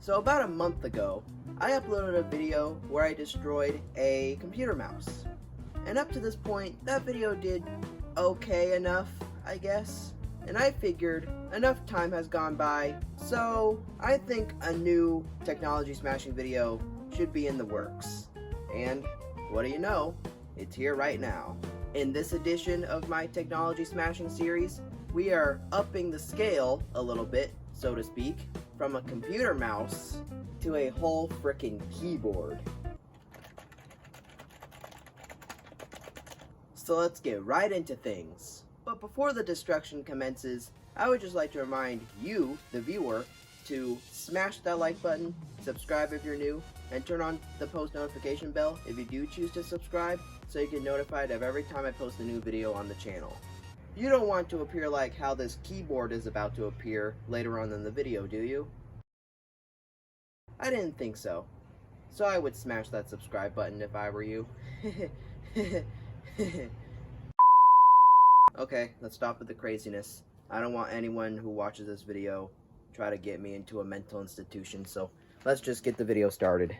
So about a month ago, I uploaded a video where I destroyed a computer mouse. And up to this point, that video did okay enough, I guess. And I figured enough time has gone by, so I think a new technology smashing video should be in the works. And what do you know? It's here right now. In this edition of my technology smashing series, we are upping the scale a little bit, so to speak, from a computer mouse to a whole frickin' keyboard. So let's get right into things. But before the destruction commences, I would just like to remind you, the viewer, to smash that like button, subscribe if you're new, and turn on the post notification bell if you do choose to subscribe, so you get notified of every time I post a new video on the channel. You don't want to appear like how this keyboard is about to appear later on in the video, do you? I didn't think so. So I would smash that subscribe button if I were you. Okay, let's stop with the craziness. I don't want anyone who watches this video try to get me into a mental institution, so let's just get the video started.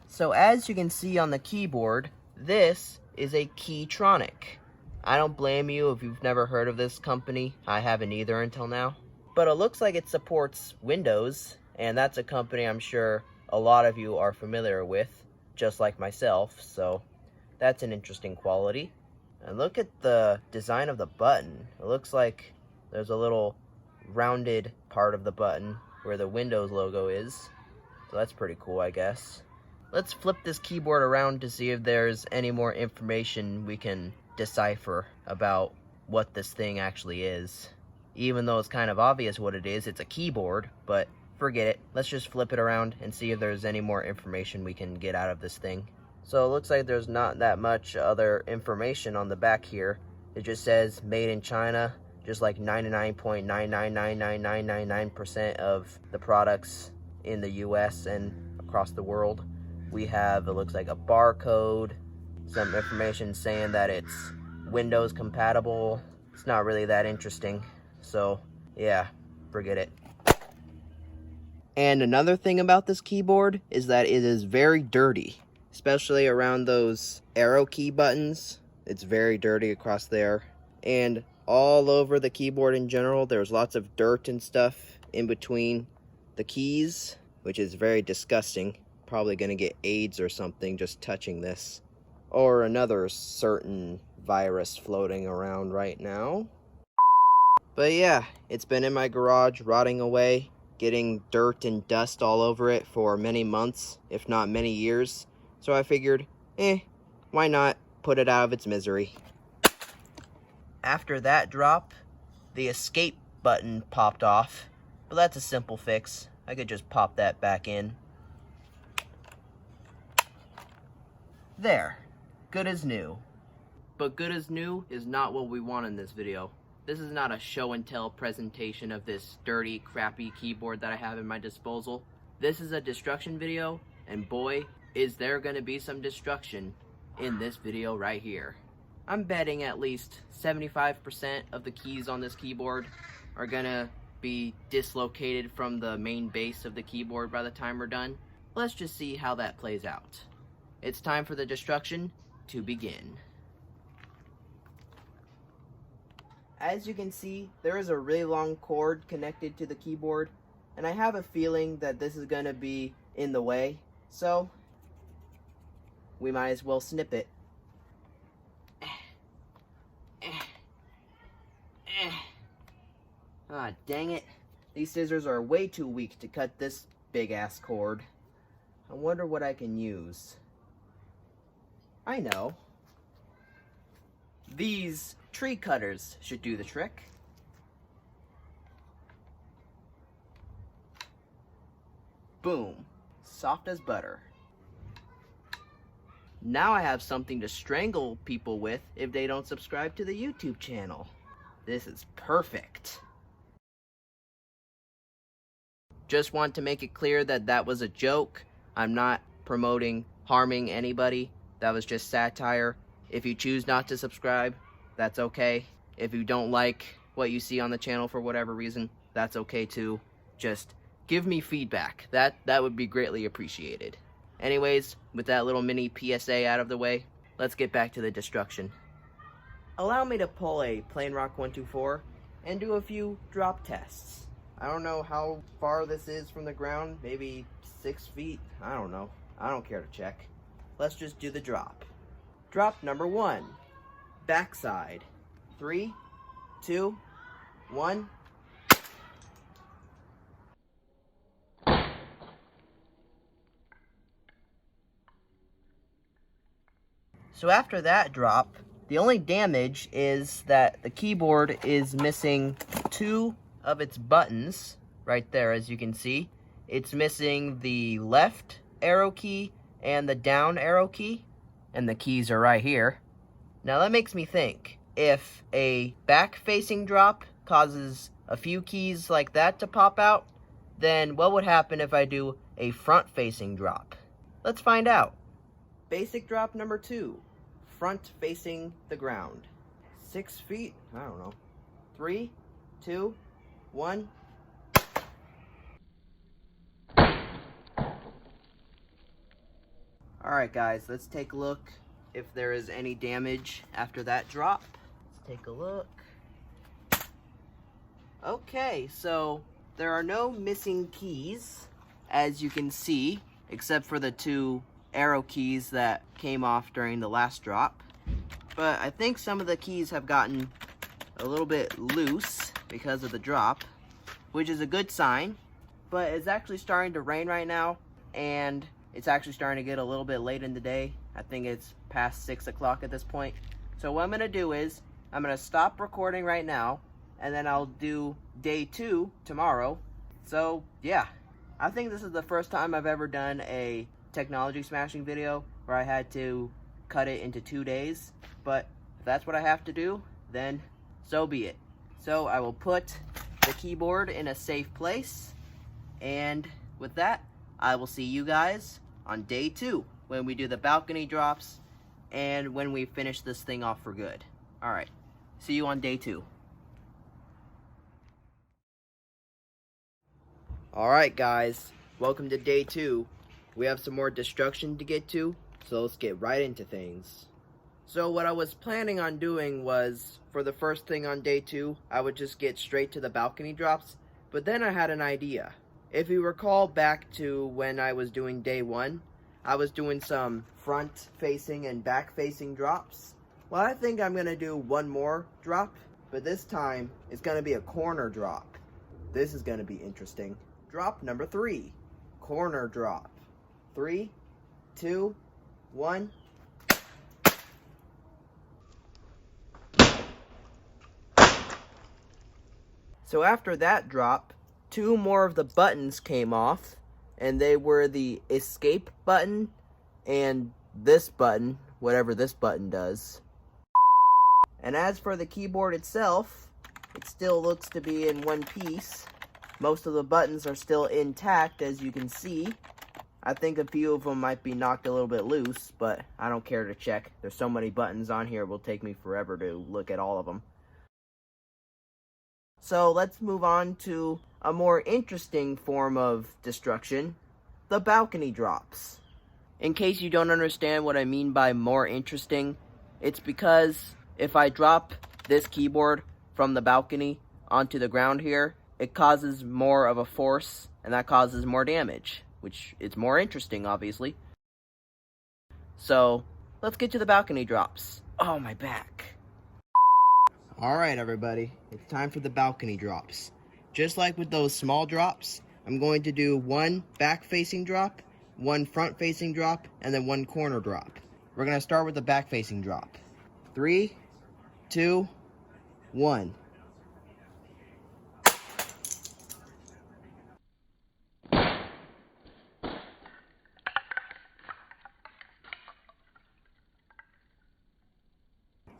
So as you can see on the keyboard, this is a KeyTronic. I don't blame you if you've never heard of this company. I haven't either until now. But it looks like it supports Windows, and that's a company I'm sure a lot of you are familiar with, just like myself, so that's an interesting quality. And look at the design of the button. It looks like there's a little rounded part of the button where the Windows logo is. So that's pretty cool, I guess. Let's flip this keyboard around to see if there's any more information we can decipher about what this thing actually is. Even though it's kind of obvious what it is, it's a keyboard, but forget it. Let's just flip it around and see if there's any more information we can get out of this thing. So it looks like there's not that much other information on the back here. It just says made in China, just like 99.9999999% of the products in the US and across the world. We have, it looks like a barcode, some information saying that it's Windows compatible. It's not really that interesting. So yeah, forget it. And another thing about this keyboard is that it is very dirty, especially around those arrow key buttons. It's very dirty across there. And all over the keyboard in general, there's lots of dirt and stuff in between the keys, which is very disgusting. Probably gonna get AIDS or something just touching this. Or another certain virus floating around right now. But yeah, it's been in my garage rotting away, getting dirt and dust all over it for many months, if not many years. So I figured, why not put it out of its misery. After that drop, the escape button popped off, but that's a simple fix. I could just pop that back in. There, good as new. But good as new is not what we want in this video. This is not a show and tell presentation of this dirty, crappy keyboard that I have in my disposal. This is a destruction video, and boy, is there gonna be some destruction in this video right here. I'm betting at least 75% of the keys on this keyboard are gonna be dislocated from the main base of the keyboard by the time we're done. Let's just see how that plays out. It's time for the destruction to begin. As you can see, there is a really long cord connected to the keyboard, and I have a feeling that this is gonna be in the way, so we might as well snip it. Ah, dang it. These scissors are way too weak to cut this big-ass cord. I wonder what I can use. I know. These tree cutters should do the trick. Boom. Soft as butter. Now I have something to strangle people with if they don't subscribe to the YouTube channel. This is perfect. Just want to make it clear that that was a joke. I'm not promoting harming anybody. That was just satire. If you choose not to subscribe, that's okay. If you don't like what you see on the channel for whatever reason, that's okay too. Just give me feedback. That would be greatly appreciated. Anyways, with that little mini PSA out of the way, let's get back to the destruction. Allow me to pull a Plain Rock 124 and do a few drop tests. I don't know how far this is from the ground, maybe 6 feet, I don't know. I don't care to check. Let's just do the drop. Drop number 1, backside. 3, 2, 1. So after that drop, the only damage is that the keyboard is missing 2 of its buttons right there, as you can see. It's missing the left arrow key and the down arrow key, and the keys are right here. Now that makes me think, if a back-facing drop causes a few keys like that to pop out, then what would happen if I do a front-facing drop? Let's find out. Basic drop number 2, front facing the ground. 6 feet, I don't know. 3, 2, 1. Alright guys, let's take a look if there is any damage after that drop. Let's take a look. Okay, so there are no missing keys, as you can see, except for the 2 arrow keys that came off during the last drop. But I think some of the keys have gotten a little bit loose because of the drop, which is a good sign. But it's actually starting to rain right now, and it's actually starting to get a little bit late in the day. I think it's past 6 o'clock at this point. So what I'm going to do is, I'm going to stop recording right now, and then I'll do day 2 tomorrow. So yeah, I think this is the first time I've ever done a technology smashing video where I had to cut it into 2 days. But if that's what I have to do, then so be it. So I will put the keyboard in a safe place, and with that, I will see you guys on day 2 when we do the balcony drops and when we finish this thing off for good. Alright, see you on day 2. Alright guys, welcome to day 2. We have some more destruction to get to, so let's get right into things. So what I was planning on doing was, for the first thing on day 2, I would just get straight to the balcony drops, but then I had an idea. If you recall back to when I was doing day 1, I was doing some front-facing and back-facing drops. Well, I think I'm going to do one more drop, but this time it's going to be a corner drop. This is going to be interesting. Drop number 3, corner drop. 3, 2, 1. So after that drop, 2 more of the buttons came off, and they were the escape button and this button, whatever this button does. And as for the keyboard itself, it still looks to be in one piece. Most of the buttons are still intact, as you can see. I think a few of them might be knocked a little bit loose, but I don't care to check. There's so many buttons on here, it will take me forever to look at all of them. So let's move on to a more interesting form of destruction, the balcony drops. In case you don't understand what I mean by more interesting, it's because if I drop this keyboard from the balcony onto the ground here, it causes more of a force, and that causes more damage, which is more interesting, obviously. So let's get to the balcony drops. Oh, my back. Alright everybody, it's time for the balcony drops. Just like with those small drops, I'm going to do 1 back-facing drop, 1 front-facing drop, and then 1 corner drop. We're going to start with the back-facing drop. 3, 2, 1.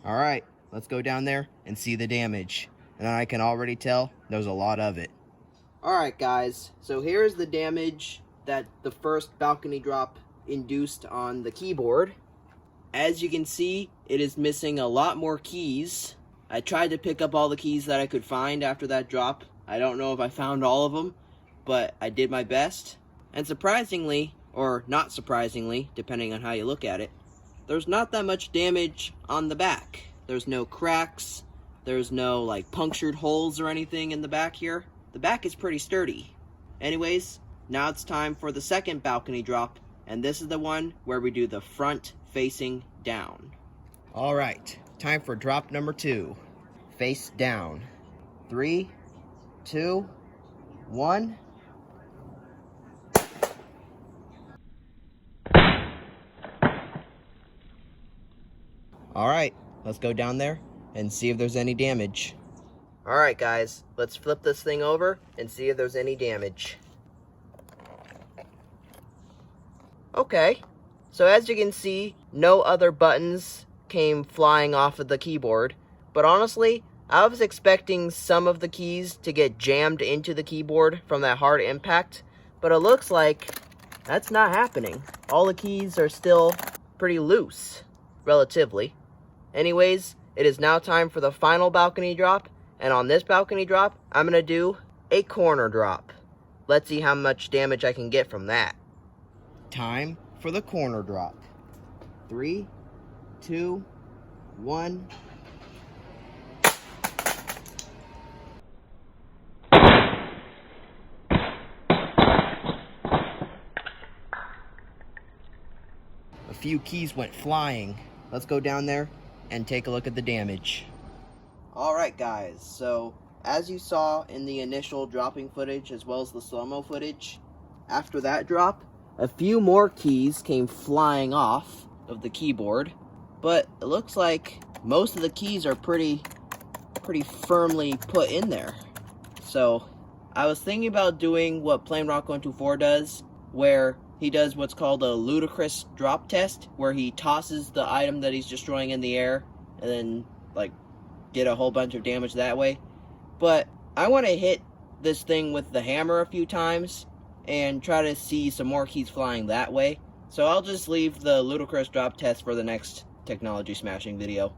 Alright, let's go down there and see the damage. And I can already tell there's a lot of it. Alright guys, so here's the damage that the first balcony drop induced on the keyboard. As you can see, it is missing a lot more keys. I tried to pick up all the keys that I could find after that drop. I don't know if I found all of them, but I did my best. And surprisingly, or not surprisingly, depending on how you look at it, there's not that much damage on the back. There's no cracks, there's no like punctured holes or anything in the back here. The back is pretty sturdy. Anyways, now it's time for the second balcony drop, and this is the one where we do the front facing down. All right, time for drop number 2. Face down. 3, 2, 1. All right, let's go down there and see if there's any damage. All right, guys, let's flip this thing over and see if there's any damage. Okay, so as you can see, no other buttons came flying off of the keyboard, but honestly, I was expecting some of the keys to get jammed into the keyboard from that hard impact, but it looks like that's not happening. All the keys are still pretty loose, relatively. Anyways, it is now time for the final balcony drop, and on this balcony drop, I'm going to do a corner drop. Let's see how much damage I can get from that. Time for the corner drop. 3, 2, 1. A few keys went flying. Let's go down there and take a look at the damage. Alright guys, so as you saw in the initial dropping footage as well as the slow-mo footage, after that drop, a few more keys came flying off of the keyboard, but it looks like most of the keys are pretty firmly put in there. So I was thinking about doing what Plain Rock 124 does, where he does what's called a ludicrous drop test, where he tosses the item that he's destroying in the air and then like get a whole bunch of damage that way. But I want to hit this thing with the hammer a few times and try to see some more keys flying that way. So I'll just leave the ludicrous drop test for the next technology smashing video.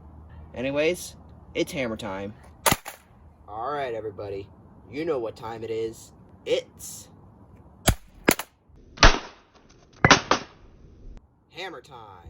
Anyways, it's hammer time. Alright everybody, you know what time it is. It's hammer time.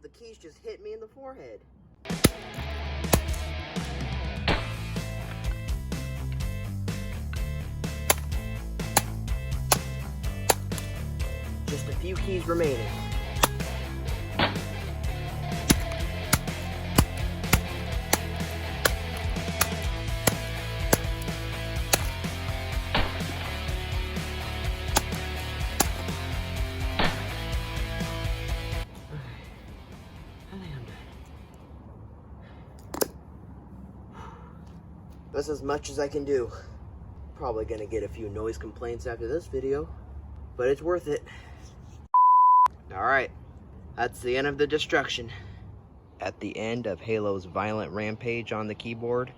The keys just hit me in the forehead. Just a few keys remaining. That's as much as I can do. Probably gonna get a few noise complaints after this video, but it's worth it. Alright, that's the end of the destruction. At the end of Halo's violent rampage on the keyboard,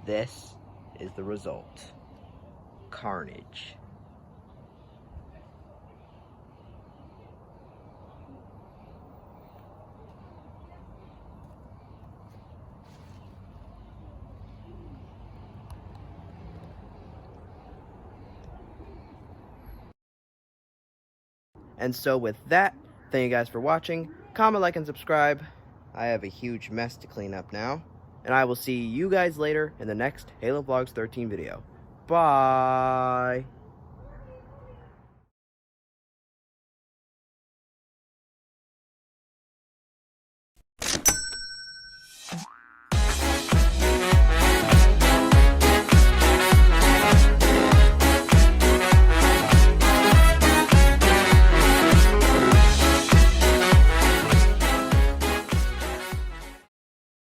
this is the result. Carnage. And so with that, thank you guys for watching. Comment, like, and subscribe. I have a huge mess to clean up now. And I will see you guys later in the next Halo Vlogs 13 video. Bye!